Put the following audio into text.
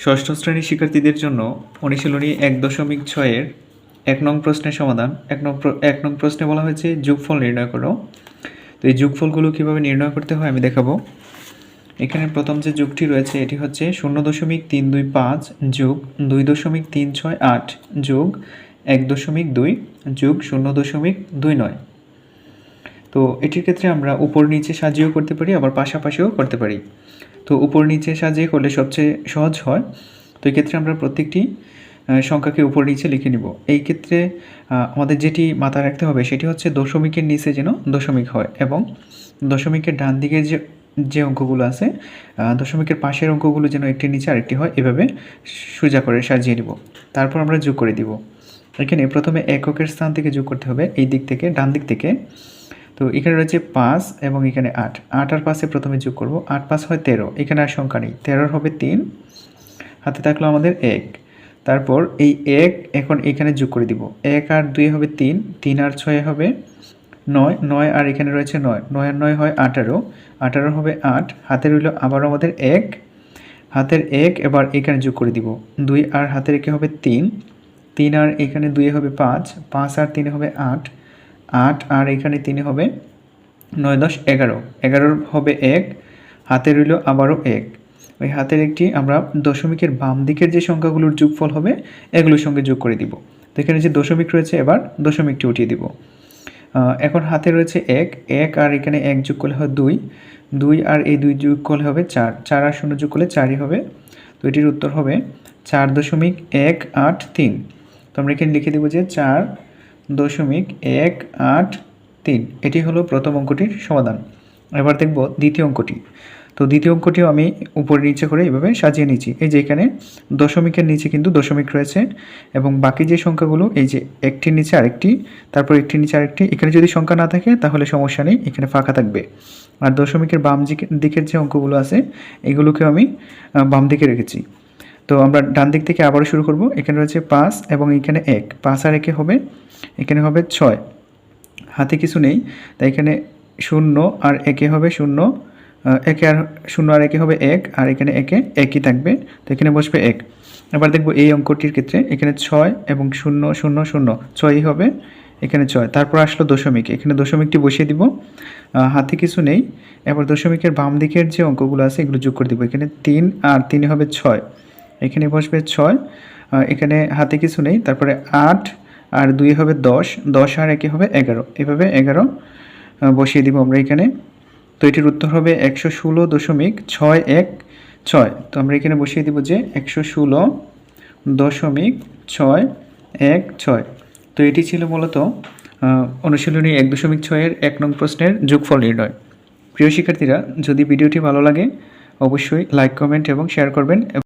ষষ্ঠ শ্রেণীর শিক্ষার্থীদের জন্য অনুশীলনী 1.6-এর 1 নং প্রশ্নের সমাধান। এক নং প্রশ্নে বলা হয়েছে যোগফল নির্ণয় করো। তো এই যোগফলগুলো কীভাবে নির্ণয় করতে হয় আমি দেখাবো। এখানে প্রথম যে যোগটি রয়েছে এটি হচ্ছে 0.325 যোগ 2.368 যোগ 1.2 যোগ 0.29। তো এটির ক্ষেত্রে আমরা উপর নিচে সাজিয়েও করতে পারি, আবার পাশাপাশিও করতে পারি। তো উপর নিচে সাজিয়ে করলে সবচেয়ে সহজ হয়। তো এই ক্ষেত্রে আমরা প্রত্যেকটি সংখ্যাকে উপর নিচে লিখে নিব। এই ক্ষেত্রে আমাদের যেটি মাথায় রাখতে হবে সেটি হচ্ছে দশমিকের নিচে যেন দশমিক হয়, এবং দশমিকের ডান দিকের যে অঙ্কগুলো আছে দশমিকের পাশের অঙ্কগুলো যেন একটির নিচে আরেকটি হয়, এভাবে সোজা করে সাজিয়ে নিব। তারপর আমরা যোগ করে দিব। এখানে প্রথমে এককের স্থান থেকে যোগ করতে হবে, এই দিক থেকে ডান দিক থেকে। তো এখানে রয়েছে 5 এবং এখানে 8 আর 5-এ প্রথমে যোগ করব। 8 5 হয় 13, এখানে আর সংখ্যা নেই, 13 হবে 3, হাতে থাকলো আমাদের 1। তারপর এই 1 এখন এখানে যোগ করে দিব। 1 আর 2 হবে 3, 3 আর 6 হবে 9, 9 আর এখানে রয়েছে 9, 9 আর 9 হয় 18, 18 হবে 8, হাতে রইল আবার আমাদের 1, হাতের 1 এবার এখানে যোগ করে দিব। 2 আর হাতের 1 হবে 3, 3 আর এখানে 2 হবে 5, 5 আর 3 হবে 8, 8 আর এখানে 3 হবে 9 10 11, 11 হবে 1, হাতে রইল আবারও 1। ওই হাতের একটি আমরা দশমিকের বাম দিকের যে সংখ্যাগুলোর যোগফল হবে এগুলোর সঙ্গে যোগ করে দিব। তো এখানে যে দশমিক রয়েছে এবার দশমিকটি উঠিয়ে দিব। এখন হাতে রয়েছে 1, 1 আর এখানে 1 যোগ করলে হয় 2, 2 আর এই 2 যোগ করলে হবে 4, 4 আর 0 যোগ করলে 4ই হবে। তো এটির উত্তর হবে 4.183। তো আমরা এখানে লিখে দেব যে 4.183। এটি হলো প্রথম অঙ্কটির সমাধান। এবার দেখব দ্বিতীয় অঙ্কটি। তো দ্বিতীয় অঙ্কটিও আমি উপরে নিচে করে এভাবে সাজিয়ে নিচ্ছি। এই যে এখানে দশমিকের নিচে কিন্তু দশমিক রয়েছে, এবং বাকি যে সংখ্যাগুলো এই যে একটির নিচে আরেকটি, তারপর একটির নিচে আরেকটি। এখানে যদি সংখ্যা না থাকে তাহলে সমস্যা নেই, এখানে ফাঁকা থাকবে। আর দশমিকের বাম দিকের যে অঙ্কগুলো আছে এগুলোকেও আমি বাম দিকে রেখেছি। তো আমরা ডান দিক থেকে আবারও শুরু করব। এখানে রয়েছে 5 এবং এখানে 1, 5 আর 1 হবে এখানে হবে 6, হাতে কিছু নেই তাই এখানে 0 আর 1 হবে 0, 1 আর 0 আর 1 হবে 1, আর এখানে 1 একই থাকবে, তো এখানে বসবে 1। এবার দেখব এই অঙ্কটির ক্ষেত্রে এখানে 6 এবং 0 0 0, 6ই হবে এখানে 6। তারপর আসলো দশমিক, এখানে দশমিকটি বসিয়ে দিব, হাতে কিছু নেই। এবার দশমিকের বাম দিকের যে অঙ্কগুলো আছে এগুলো যোগ করে দিব। এখানে 3 আর 3 হবে 6, এখানে বসবে 6, এখানে হাতে কিছু নেই। তারপরে 8 আর 2 হবে 10, 10 আর 1 হবে 11, এভাবে 11 বসিয়ে দিব আমরা এখানে। তো এটির উত্তর হবে 116.616। তো আমরা এখানে বসিয়ে দিব যে 116.616। তো এটি ছিল মূলত অনুশীলনী 1.6-এর 1 নং প্রশ্নের যোগফল নির্ণয়। প্রিয় শিক্ষার্থীরা, যদি ভিডিওটি ভালো লাগে অবশ্যই লাইক, কমেন্ট এবং শেয়ার করবেন।